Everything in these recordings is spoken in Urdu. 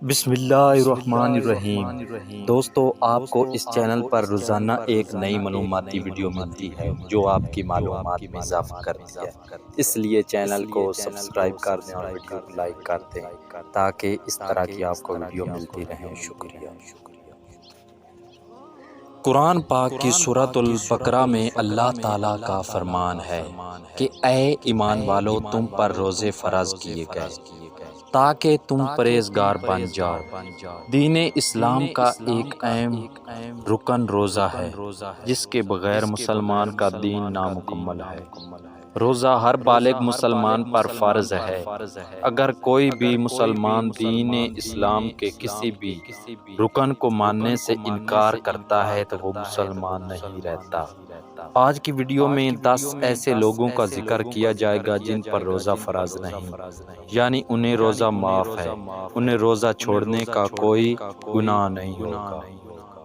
بسم اللہ الرحمن الرحیم۔ دوستو، آپ کو اس چینل پر روزانہ ایک نئی معلوماتی ویڈیو ملتی ہے جو آپ کی معلومات میں اضافہ کرتی ہے، اس لیے چینل کو سبسکرائب کر دیں اور ویڈیو کو لائک کر دیں تاکہ اس طرح کی آپ کو ویڈیو ملتی رہیں۔ شکریہ۔ قرآن پاک کی سورۃ البقرہ میں اللہ تعالیٰ کا فرمان ہے کہ اے ایمان والو، تم پر روزے فرض کیے گئے تاکہ تم پرہیزگار بن جاؤ۔ دین اسلام کا ایک اہم رکن روزہ ہے، جس کے بغیر مسلمان کا دین نامکمل ہے۔ روزہ ہر بالغ مسلمان پر فرض ہے۔ اگر کوئی بھی مسلمان دین اسلام کے کسی بھی رکن کو ماننے سے انکار کرتا ہے تو وہ مسلمان نہیں رہتا۔ آج کی ویڈیو میں 10 ایسے لوگوں کا ذکر کیا جائے گا جن پر روزہ فرض نہیں، یعنی انہیں روزہ معاف ہے، انہیں روزہ چھوڑنے کا کوئی گناہ نہیں ہوگا۔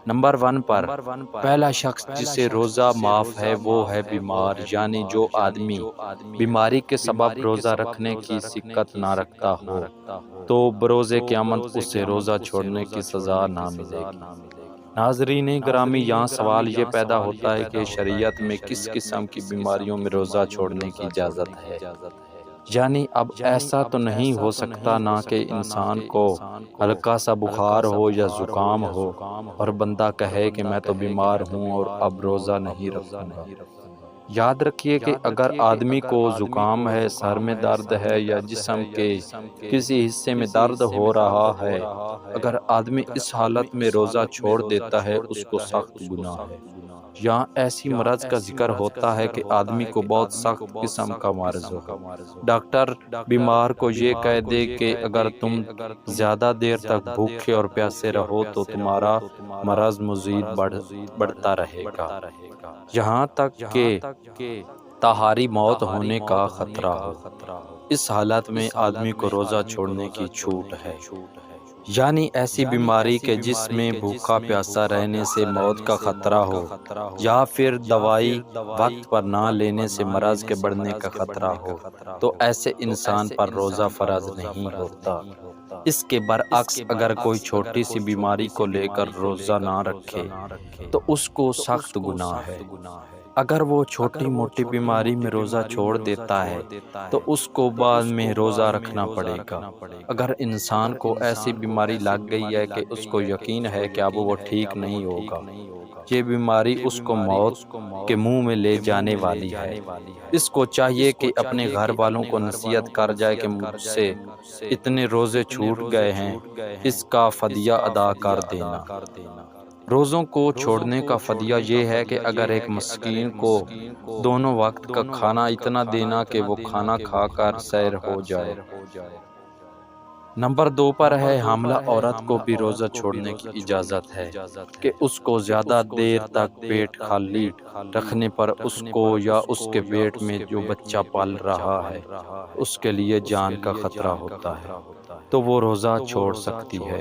نمبر 1 پر پہلا شخص جسے روزہ معاف ہے وہ ہے بیمار، یعنی جو آدمی بیماری کے سبب روزہ رکھنے کی سکت نہ رکھتا ہو تو بروز قیامت اسے روزہ چھوڑنے کی سزا نہ ملے گی۔ ناظرین گرامی، یہاں سوال یہ پیدا ہوتا ہے کہ شریعت میں کس قسم کی بیماریوں میں روزہ چھوڑنے کی اجازت ہے؟ یعنی اب ایسا تو نہیں ہو سکتا نا کہ انسان کو ہلکا سا بخار ہو یا زکام ہو اور بندہ کہے کہ میں تو بیمار ہوں اور اب روزہ نہیں رکھوں گا۔ یاد رکھیے کہ اگر آدمی کو زکام ہے، سر میں درد ہے یا جسم کے کسی حصے میں درد ہو رہا ہے، اگر آدمی اس حالت میں روزہ چھوڑ دیتا ہے اس کو سخت گناہ ہے۔ یہاں ایسی مرض کا ذکر ہوتا ہے کہ آدمی کو بہت سخت قسم کا مرض ہو۔ ڈاکٹر بیمار کو یہ کہہ دے کہ اگر تم زیادہ دیر تک بھوکے اور پیاسے رہو تو تمہارا مرض مزید بڑھتا رہے گا، یہاں تک کہ تہاری موت ہونے کا خطرہ ہو۔ اس حالت میں آدمی کو روزہ چھوڑنے کی چھوٹ ہے، یعنی ایسی بیماری کے جس میں بھوکا پیاسا رہنے سے موت کا خطرہ ہو یا پھر دوائی وقت پر نہ لینے سے مرض کے بڑھنے کا خطرہ ہو تو ایسے انسان پر روزہ فرض نہیں ہوتا۔ اس کے برعکس اگر کوئی چھوٹی سی بیماری کو لے کر روزہ نہ رکھے تو اس کو سخت گناہ ہے۔ اگر وہ چھوٹی موٹی بیماری میں روزہ چھوڑ دیتا ہے تو اس کو بعد میں روزہ رکھنا پڑے گا۔ اگر انسان کو ایسی بیماری لگ گئی ہے کہ اس کو یقین ہے کہ اب وہ ٹھیک نہیں ہوگا، یہ بیماری اس کو موت کے منہ میں لے جانے والی ہے، اس کو چاہیے کہ اپنے گھر والوں کو نصیحت کر جائے کہ مجھ سے اتنے روزے چھوٹ گئے ہیں، اس کا فدیہ ادا کر دینا۔ روزوں کو چھوڑنے کا فدیہ یہ ہے کہ اگر ایک مسکین کو دونوں وقت کا کھانا اتنا دینا کہ وہ کھانا کھا کر سیر ہو جائے۔ نمبر 2 پر ہے حاملہ عورت کو بھی روزہ چھوڑنے کی اجازت ہے کہ اس کو زیادہ دیر تک پیٹ خالی رکھنے پر اس کو یا اس کے پیٹ میں جو بچہ پل رہا ہے اس کے لیے جان کا خطرہ ہوتا ہے تو وہ روزہ چھوڑ سکتی ہے،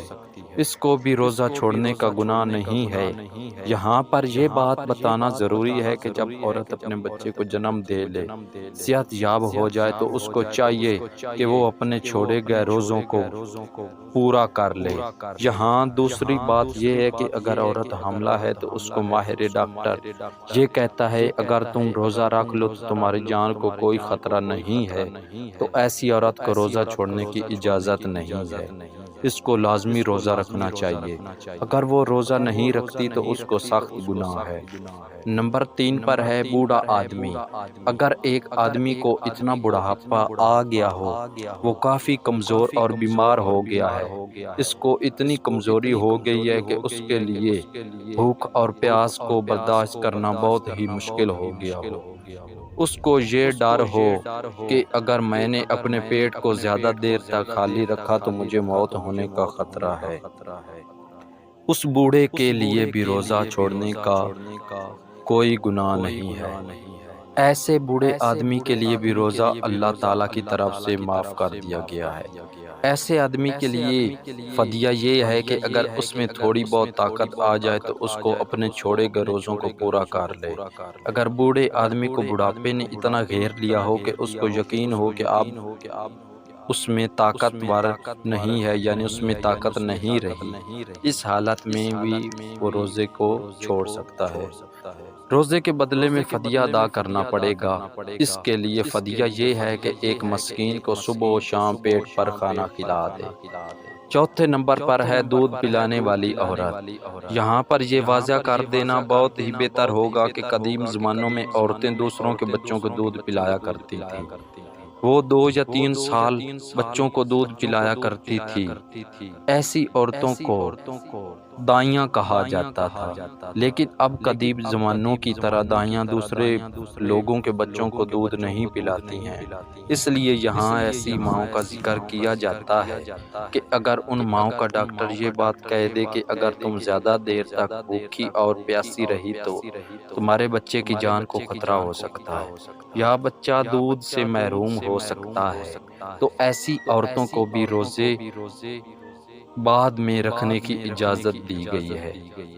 اس کو بھی روزہ چھوڑنے کا گناہ نہیں ہے۔ یہاں پر یہ بات بتانا ضروری ہے کہ جب عورت اپنے بچے کو جنم دے لے، صحت یاب ہو جائے تو اس کو چاہیے کہ وہ اپنے چھوڑے گئے روزوں کو پورا کر لے۔ یہاں دوسری بات یہ ہے کہ اگر عورت حاملہ ہے تو اس کو ماہر ڈاکٹر یہ کہتا ہے اگر تم روزہ رکھ لو تو تمہاری جان کو کوئی خطرہ نہیں ہے، تو ایسی عورت کو روزہ چھوڑنے کی اجازت نہیں ہے، اس کو لازمی روزہ رکھنا چاہیے۔ اگر وہ روزہ نہیں رکھتی تو اس کو سخت گناہ ہے۔ نمبر 3 پر ہے بوڑھا آدمی۔ اگر ایک آدمی کو اتنا بڑھاپا آ گیا ہو، وہ کافی کمزور اور بیمار ہو گیا ہے، اس کو اتنی کمزوری ہو گئی ہے کہ اس کے لیے بھوک اور پیاس کو برداشت کرنا بہت ہی مشکل ہو گیا ہو، اس کو یہ ڈر ہو کہ اگر میں نے اپنے پیٹ کو زیادہ دیر تک خالی رکھا تو مجھے موت ہونے کا خطرہ ہے، اس بوڑھے کے لیے بھی روزہ چھوڑنے کا کوئی گناہ نہیں ہے۔ ایسے بوڑھے آدمی کے لیے بھی روزہ اللہ تعالیٰ کی طرف سے معاف کر دیا گیا ہے۔ ایسے آدمی کے لیے فدیہ یہ ہے کہ اگر اس میں تھوڑی بہت طاقت آ جائے تو اس کو اپنے چھوڑے گئے روزوں کو پورا کر لے۔ اگر بوڑھے آدمی کو بڑھاپے نے اتنا گھیر لیا ہو کہ اس کو یقین ہو کہ اب اس میں طاقتور نہیں ہے، یعنی اس میں طاقت نہیں رہی، اس حالت میں بھی وہ روزے کو چھوڑ سکتا ہے۔ روزے کے بدلے میں فدیہ ادا کرنا پڑے گا۔ اس کے لیے فدیہ یہ ہے کہ ایک مسکین کو صبح و شام پیٹ پر کھانا کھلا دے۔ چوتھے نمبر پر ہے دودھ پلانے والی عورت۔ یہاں پر یہ واضح کر دینا بہت ہی بہتر ہوگا کہ قدیم زمانوں میں عورتیں دوسروں کے بچوں کو دودھ پلایا کرتی تھیں۔ وہ 2 یا 3 سال بچوں کو دودھ پلایا کرتی تھی۔ ایسی عورتوں کو دائیاں کہا جاتا تھا، لیکن اب قدیم زمانوں کی طرح دائیاں دوسرے لوگوں کے بچوں کو دودھ نہیں پلاتی ہیں۔ اس لیے یہاں ایسی ماؤں کا ذکر کیا جاتا ہے کہ اگر ان ماؤں کا ڈاکٹر یہ بات کہہ دے کہ اگر تم زیادہ دیر تک بھوکی اور پیاسی رہی تو تمہارے بچے کی جان کو خطرہ ہو سکتا ہے یا بچہ دودھ سے محروم ہو سکتا ہے، تو ایسی عورتوں کو بھی روزے بعد میں رکھنے کی اجازت دی گئی ہے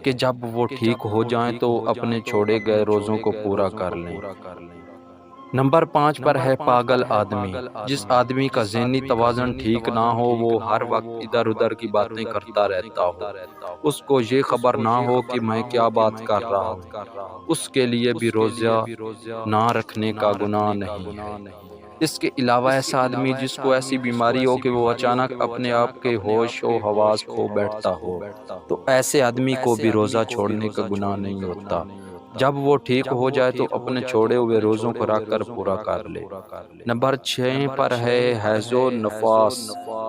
کہ جب وہ ٹھیک ہو جائیں تو اپنے چھوڑے گئے روزوں کو پورا کر لیں۔ نمبر 5 پر ہے پاگل آدمی۔ جس آدمی کا ذہنی توازن ٹھیک نہ ہو، وہ ہر وقت ادھر ادھر کی باتیں کرتا رہتا ہو، اس کو یہ خبر نہ ہو کہ میں کیا بات کر رہا ہوں، اس کے لیے بھی روزہ نہ رکھنے کا گناہ نہیں ہے۔ اس کے علاوہ ایسا آدمی جس کو ایسی بیماری ہو کہ وہ اچانک اپنے آپ کے ہوش و حواس کھو بیٹھتا ہو، تو ایسے آدمی کو بھی روزہ چھوڑنے کا گناہ نہیں ہوتا۔ جب وہ ٹھیک ہو جائے تو اپنے چھوڑے ہوئے روزوں کو رکھ کر پورا کر لے۔ نمبر 6 پر ہے حیض و نفاس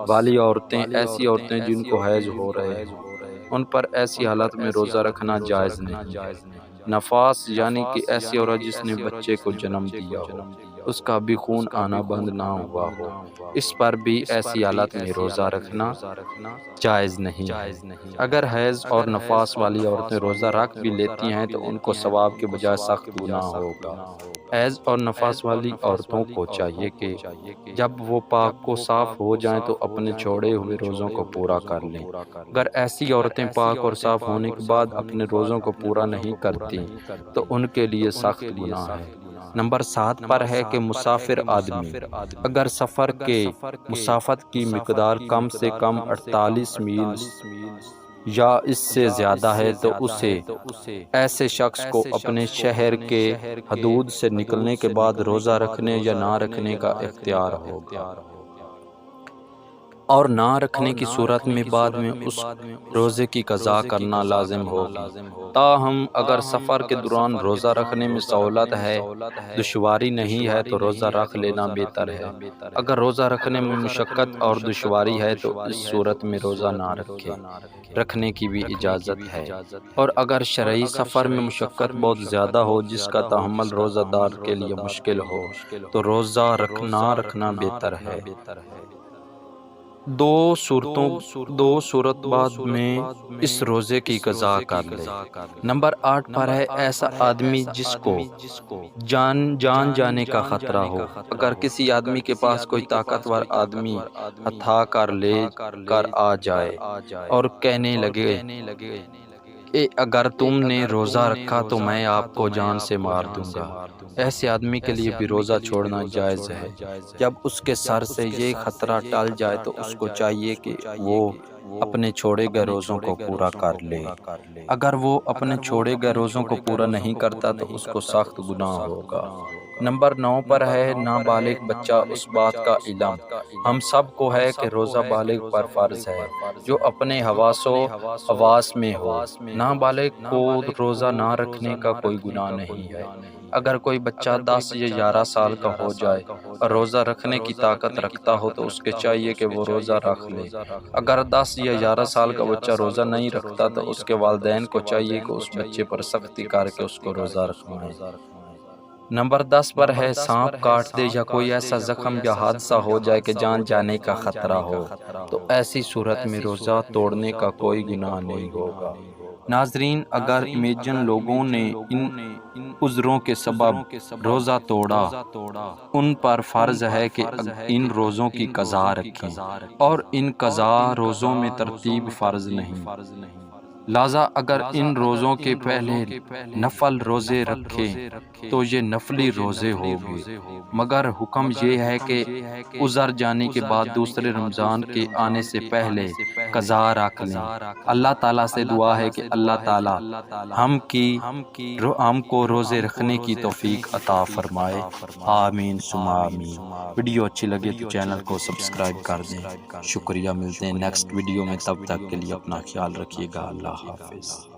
والی عورتیں۔ ایسی عورتیں جن کو حیض ہو رہے ہوں، ان پر ایسی حالت میں روزہ رکھنا جائز نہیں ہے۔ نفاس یعنی کہ ایسی عورت جس نے بچے کو جنم دیا ہو، اس کا بھی خون آنا بند نہ ہوا ہو، اس پر بھی ایسی حالت میں روزہ رکھنا جائز نہیں ہے۔ اگر حیض اور نفاس والی عورتیں روزہ رکھ بھی لیتی ہیں تو ان کو ثواب کے بجائے سخت گناہ ہوگا۔ حیض اور نفاس والی عورتوں کو چاہیے کہ جب وہ پاک و صاف ہو جائیں تو اپنے چھوڑے ہوئے روزوں کو پورا کر لیں۔ اگر ایسی عورتیں پاک اور صاف ہونے کے بعد اپنے روزوں کو پورا نہیں کرتی تو ان کے لیے سخت گناہ ہے۔ نمبر 7 پر ہے کہ مسافر آدمی اگر سفر کے مسافت کی مقدار کم سے کم 48 میل یا اس سے زیادہ ہے تو اسے ایسے شخص کو اپنے شہر کے حدود سے نکلنے کے بعد روزہ رکھنے یا نہ رکھنے کا اختیار ہوگا، اور نہ رکھنے کی صورت میں بعد میں اس روزے کی قضا کرنا لازم ہوگی۔ تاہم اگر سفر کے دوران روزہ رکھنے میں سہولت ہے، دشواری نہیں ہے تو روزہ رکھ لینا بہتر ہے۔ اگر روزہ رکھنے میں مشقت اور دشواری ہے تو اس صورت میں روزہ نہ رکھے، رکھنے کی بھی اجازت ہے۔ اور اگر شرعی سفر میں مشقت بہت زیادہ ہو جس کا تحمل روزہ دار کے لیے مشکل ہو تو روزہ نہ رکھنا بہتر ہے۔ دو صورت بعد میں اس روزے کی قضا کر لے۔ نمبر 8 پر ہے ایسا آدمی جس کو جان جانے کا خطرہ ہو۔ اگر کسی آدمی کے پاس کوئی طاقتور آدمی ہتھا کر لے کر آ جائے اور کہنے لگے کہ اگر تم نے روزہ رکھا تو میں آپ کو جان سے مار دوں گا، ایسے آدمی کے لیے بھی روزہ چھوڑنا جائز ہے۔ جب اس کے سر سے یہ خطرہ ٹل جائے تو اس کو چاہیے کہ وہ اپنے چھوڑے گئے روزوں کو پورا کر لے۔ اگر وہ اپنے چھوڑے گئے روزوں کو پورا نہیں کرتا تو اس کو سخت گناہ ہوگا۔ نمبر 9 پر ہے نابالغ بچہ۔ اس بات کا علم ہم سب کو ہے کہ روزہ بالغ پر فرض ہے جو اپنے حواس و حواس میں ہو۔ نابالغ کو روزہ نہ رکھنے کا کوئی گناہ نہیں ہے۔ اگر کوئی بچہ 10 یا 11 سال کا ہو جائے اور روزہ رکھنے کی طاقت رکھتا ہو تو اس کے چاہیے کہ وہ روزہ رکھ لے۔ اگر 10 یا 11 سال کا بچہ روزہ نہیں رکھتا تو اس کے والدین کو چاہیے کہ اس بچے پر سختی کر کے اس کو روزہ رکھوائیں۔ نمبر 10 پر ہے سانپ کاٹ دے یا کوئی ایسا زخم یا حادثہ ہو جائے کہ جان جانے کا خطرہ ہو تو ایسی صورت میں روزہ توڑنے کا کوئی گناہ نہیں ہوگا۔ ناظرین، اگر امیجن لوگوں نے ان عذروں کے سبب روزہ توڑا، ان پر فرض ہے کہ ان روزوں کی قضا رکھیں، اور ان قضا روزوں میں ترتیب فرض نہیں۔ لہذا اگر ان روزوں کے پہلے نفل روزے رکھیں تو یہ نفلی روزے ہوگے، مگر حکم یہ ہے کہ عذر جانے کے بعد دوسرے رمضان کے آنے سے پہلے قضا رکھ لیں۔ اللہ تعالیٰ سے دعا ہے کہ اللہ تعالیٰ ہم کو روزے رکھنے کی توفیق عطا فرمائے، آمین ثم آمین۔ ویڈیو اچھی لگے تو چینل کو سبسکرائب کر دیں۔ شکریہ، ملتے ہیں نیکسٹ ویڈیو میں، تب تک کے لیے اپنا خیال رکھیے گا، اللہ حافظ۔